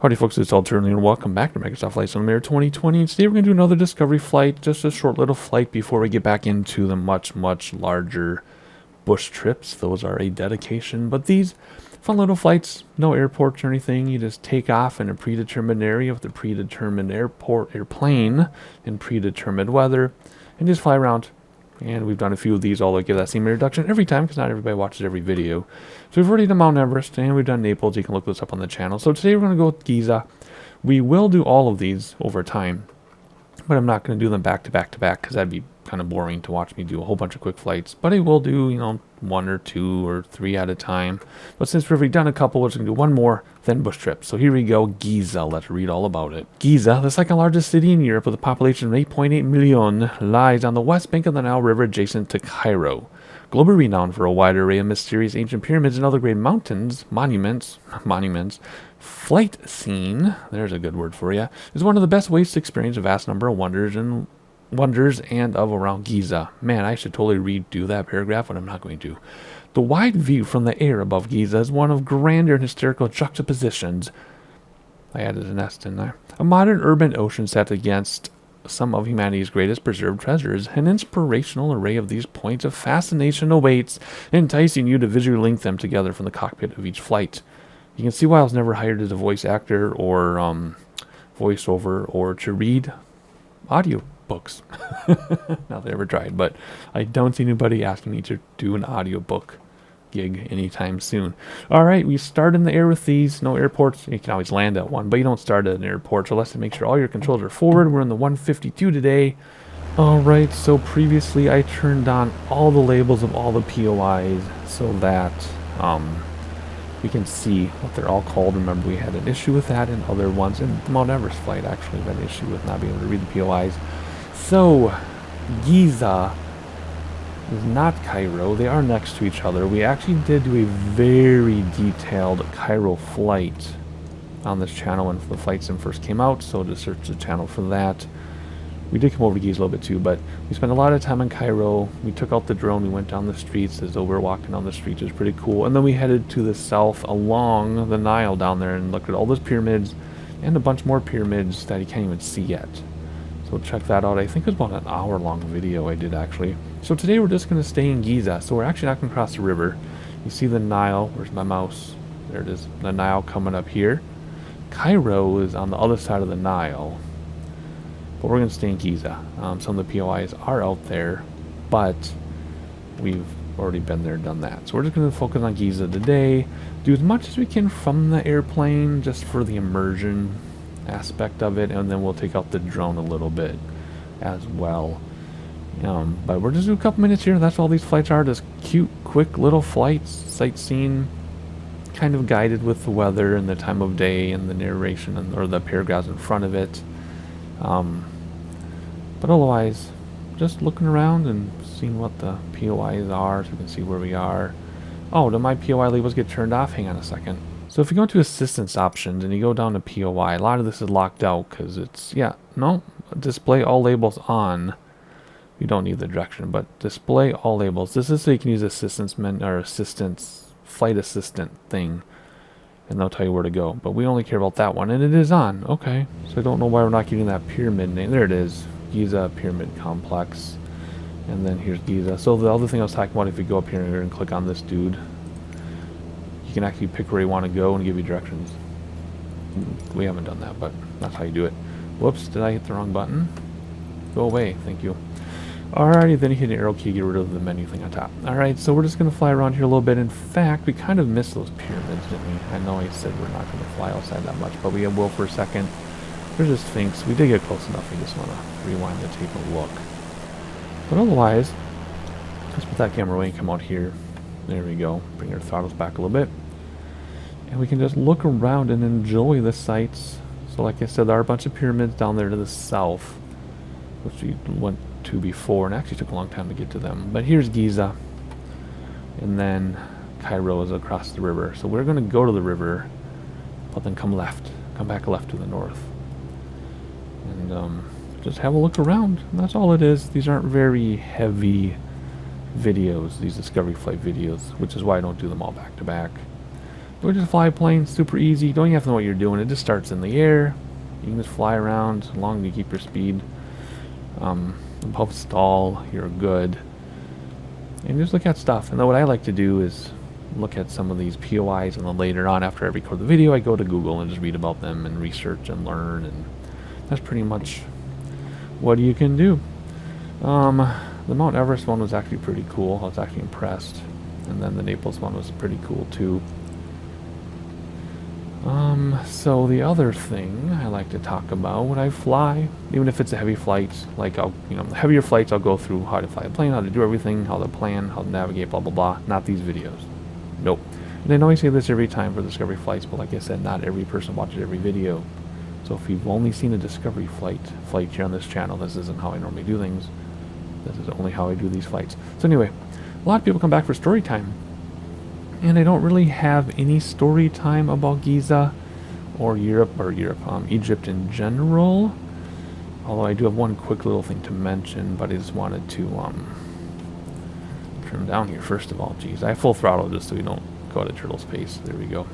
Howdy folks, it's Alternative and welcome back to Microsoft Flight Simulator 2020. And today we're going to do another discovery flight, just a short little flight before we get back into the much larger bush trips. Those are a dedication, but these fun little flights, no airports or anything. You just take off in a predetermined area with a predetermined airplane in predetermined weather and just fly around. And we've done a few of these, although I give that same introduction every time because not everybody watches every video. So we've already done Mount Everest and we've done Naples. You can look this up on the channel. So today we're going to go with GIZA. We will do all of these over time, but I'm not going to do them back to back to back because that'd be kind of boring to watch me do a whole bunch of quick flights. But I will do, you know, 1 or 2 or 3 at a time. But since we've already done a couple, we're just going to do one more, then bush trip. So here we go, GIZA. Let's read all about it. GIZA, the second largest city in Europe with a population of 8.8 million, lies on the west bank of the Nile River adjacent to Cairo. Globally renowned for a wide array of mysterious ancient pyramids and other great monuments, flight scene, there's a good word for you, is one of the best ways to experience a vast number of wonders and of around GIZA. Man, I should totally redo that paragraph, but I'm not going to. The wide view from the air above GIZA is one of grandeur and hysterical juxtapositions. I added an S, didn't I? A modern urban ocean set against some of humanity's greatest preserved treasures. An inspirational array of these points of fascination awaits, enticing you to visually link them together from the cockpit of each flight. You can see why I was never hired as a voice actor or voiceover or to read audio books. Not that I ever tried, but I don't see anybody asking me to do an audiobook gig anytime soon. Alright, we start in the air with these. No airports. You can always land at one, but you don't start at an airport, so let's make sure all your controls are forward. We're in the 152 today. Alright, so previously I turned on all the labels of all the POIs so that we can see what they're all called. Remember, we had an issue with that in other ones, and the Mount Everest flight actually had an issue with not being able to read the POIs. So, GIZA is not Cairo. They are next to each other. We actually did do a very detailed Cairo flight on this channel when the flight sim first came out, so just search the channel for that. We did come over to GIZA a little bit too, but we spent a lot of time in Cairo. We took out the drone, we went down the streets as though we were walking down the streets. It was pretty cool. And then we headed to the south along the Nile down there and looked at all those pyramids and a bunch more pyramids that you can't even see yet. So check that out. I think it was about an hour-long video I did actually. So today we're just going to stay in GIZA. So we're actually not going to cross the river. You see the Nile. Where's my mouse? There it is. The Nile coming up here. Cairo is on the other side of the Nile. But we're going to stay in GIZA. Some of the POIs are out there, but we've already been there and done that. So we're just going to focus on GIZA today. Do as much as we can from the airplane just for the immersion aspect of it, and then we'll take out the drone a little bit as well. But we're just doing a couple minutes here. That's all these flights are. Just cute, quick little flights, sightseeing, kind of guided with the weather and the time of day and the narration or the paragraphs in front of it. But otherwise, just looking around and seeing what the POIs are so we can see where we are. Oh, do my POI labels get turned off? Hang on a second. So if you go into assistance options and you go down to POI, a lot of this is locked out because it's, display all labels on. You don't need the direction, but display all labels. This is so you can use flight assistant thing, and they'll tell you where to go. But we only care about that one, and it is on. Okay, so I don't know why we're not getting that pyramid name. There it is, GIZA Pyramid Complex. And then here's GIZA. So the other thing I was talking about, if you go up here and click on this dude, you can actually pick where you want to go and give you directions. We haven't done that, but that's how you do it. Whoops, did I hit the wrong button? Go away, thank you. Alrighty, then you hit an arrow key, get rid of the menu thing on top. Alright, so we're just going to fly around here a little bit. In fact, we kind of missed those pyramids, didn't we? I know I said we're not going to fly outside that much, but we will for a second. There's the Sphinx. We did get close enough. We just want to rewind to take a look. But otherwise, let's put that camera away and come out here. There we go. Bring our throttles back a little bit. And we can just look around and enjoy the sights. So like I said, there are a bunch of pyramids down there to the south, which we went to before, and actually took a long time to get to them. But here's GIZA, and then Cairo is across the river. So we're going to go to the river, but then come back left to the north. And just have a look around. And that's all it is. These aren't very heavy videos, these discovery flight videos, which is why I don't do them all back to back. Or just fly a plane, super easy. You don't even have to know what you're doing. It just starts in the air. You can just fly around as long as you keep your speed. Above stall, you're good. And just look at stuff. And then what I like to do is look at some of these POIs, and then later on, after I record the video, I go to Google and just read about them and research and learn. And that's pretty much what you can do. The Mount Everest one was actually pretty cool. I was actually impressed. And then the Naples one was pretty cool too. So the other thing I like to talk about when I fly, even if it's a heavy flight, like heavier flights, I'll go through how to fly a plane, how to do everything, how to plan, how to navigate, blah, blah, blah. Not these videos. Nope. And I know I say this every time for Discovery flights, but like I said, not every person watches every video. So if you've only seen a Discovery flight here on this channel, this isn't how I normally do things. This is only how I do these flights. So anyway, a lot of people come back for story time. And I don't really have any story time about Giza or Egypt in general. Although I do have one quick little thing to mention, but I just wanted to trim down here first of all. Geez, I have full throttle just so we don't go at a turtle's pace. There we go.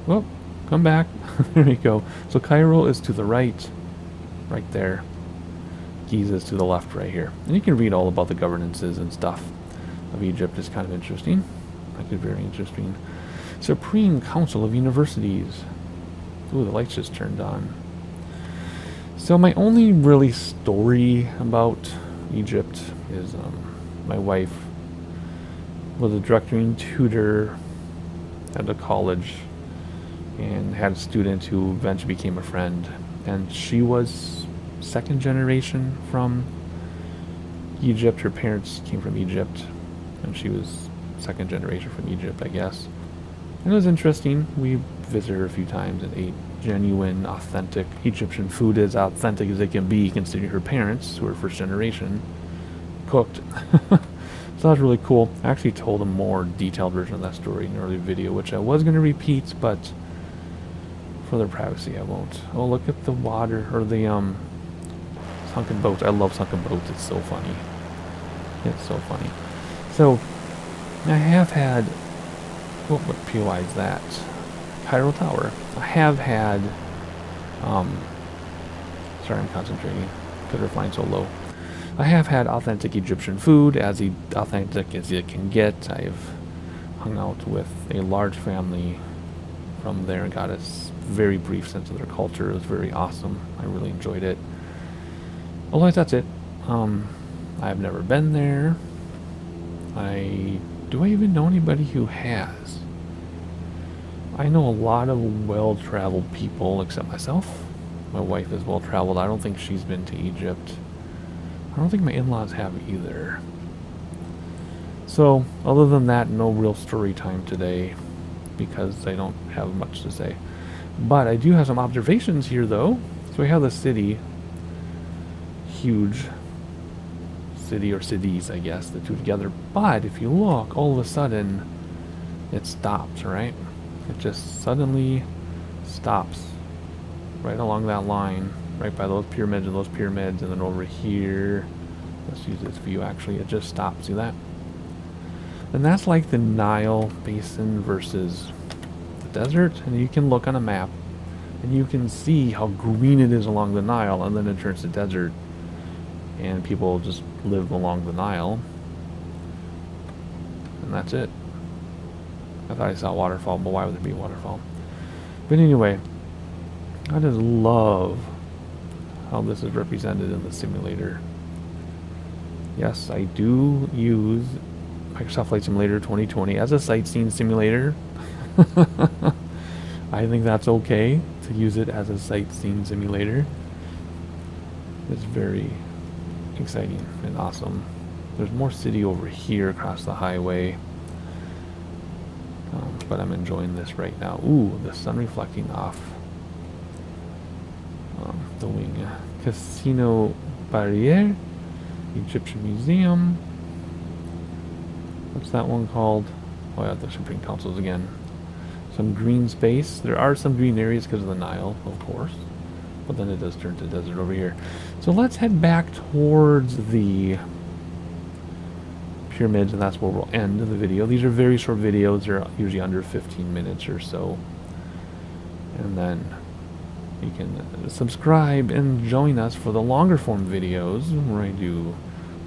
Well, come back. There we go. So Cairo is to the right there. Giza is to the left right here. And you can read all about the governances and stuff of Egypt. It's kind of interesting. Like it's very interesting. Supreme Council of Universities. Ooh, the lights just turned on. So my only really story about Egypt is my wife was a directing tutor at a college and had a student who eventually became a friend. And she was second generation from Egypt. Her parents came from Egypt, and she was second generation from Egypt, I guess. And it was interesting. We visited her a few times and ate genuine, authentic Egyptian food, as authentic as it can be, considering her parents, who were first generation, cooked. So that was really cool. I actually told a more detailed version of that story in an earlier video, which I was going to repeat, but for their privacy, I won't. Oh, look at the water, or the sunken boats. I love sunken boats. It's so funny. It's so funny. So I have had, what POI is that? Cairo Tower. I have had, sorry, I'm concentrating because we're flying so low. I have had authentic Egyptian food, as authentic as it can get. I've hung out with a large family from there and got a very brief sense of their culture. It was very awesome. I really enjoyed it. Otherwise, that's it. I've never been there. Do I even know anybody who has? I know a lot of well-traveled people, except myself. My wife is well-traveled. I don't think she's been to Egypt. I don't think my in-laws have either. So, other than that, no real story time today, because I don't have much to say. But I do have some observations here, though. So we have the city. Huge city, or cities, I guess, the two together. But if you look, all of a sudden, it stops, right? It just suddenly stops right along that line, right by those pyramids, and then over here, let's use this view actually, it just stops. See that? And that's like the Nile basin versus the desert. And you can look on a map and you can see how green it is along the Nile, and then it turns to desert, and people just live along the Nile, and that's it. I thought I saw a waterfall, but why would there be a waterfall? But anyway, I just love how this is represented in the simulator. Yes, I do use Microsoft Flight Simulator 2020 as a sightseeing simulator. I think that's okay to use it as a sightseeing simulator. It's very exciting and awesome. There's more city over here across the highway. But I'm enjoying this right now. Ooh, the sun reflecting off the wing. Casino Barriere, Egyptian Museum. What's that one called? Oh yeah, the Supreme Councils again. Some green space. There are some green areas because of the Nile, of course. But then it does turn to desert over here. So let's head back towards the pyramids, and that's where we'll end the video. These are very short videos. They're usually under 15 minutes or so. And then you can subscribe and join us for the longer form videos where I do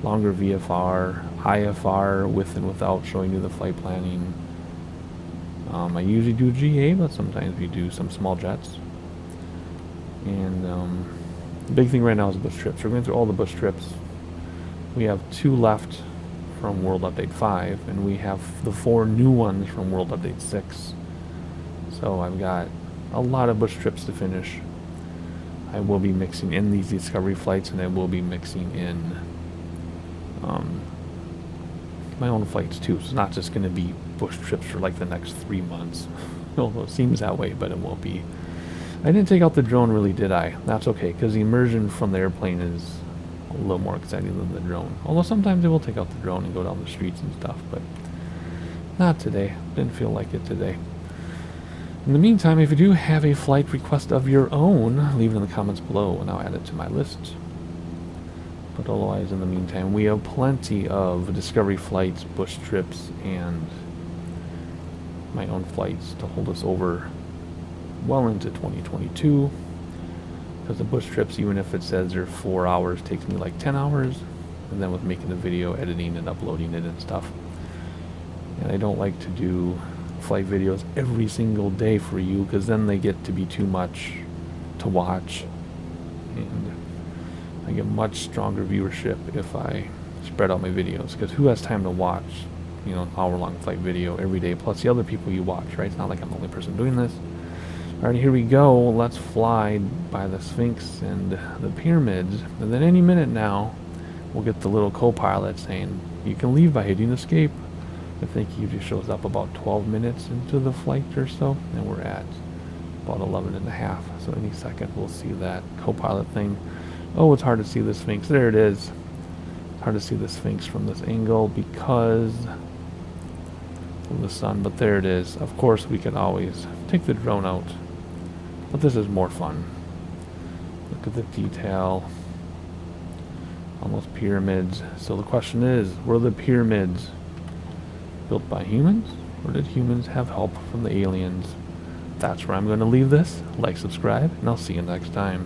longer VFR, IFR with and without showing you the flight planning. I usually do GA, but sometimes we do some small jets. And the big thing right now is bush trips. We're going through all the bush trips. We have 2 left from World Update 5, and we have the 4 new ones from World Update 6. So I've got a lot of bush trips to finish. I will be mixing in these discovery flights, and I will be mixing in my own flights too. So it's not just going to be bush trips for like the next 3 months. Although it seems that way, but it won't be. I didn't take out the drone, really, did I? That's okay, because the immersion from the airplane is a little more exciting than the drone. Although sometimes I will take out the drone and go down the streets and stuff, but not today. Didn't feel like it today. In the meantime, if you do have a flight request of your own, leave it in the comments below and I'll add it to my list. But otherwise, in the meantime, we have plenty of discovery flights, bush trips, and my own flights to hold us over well into 2022. Because the bush trips, even if it says they're 4 hours, takes me like 10 hours. And then with making the video, editing and uploading it and stuff. And I don't like to do flight videos every single day for you, because then they get to be too much to watch. And I get much stronger viewership if I spread out my videos, because who has time to watch, you know, an hour-long flight video every day, plus the other people you watch, right? It's not like I'm the only person doing this. Alright, here we go. Let's fly by the Sphinx and the pyramids, and then any minute now we'll get the little co-pilot saying you can leave by hitting escape. I think he usually shows up about 12 minutes into the flight or so, and we're at about 11 and a half, so any second we'll see that co-pilot thing. Oh, it's hard to see the Sphinx. There it is. It's hard to see the Sphinx from this angle because of the sun, but there it is. Of course, we can always take the drone out, but this is more fun. Look at the detail on those pyramids. So the question is, were the pyramids built by humans, or did humans have help from the aliens? That's where I'm going to leave this. Like, subscribe, and I'll see you next time.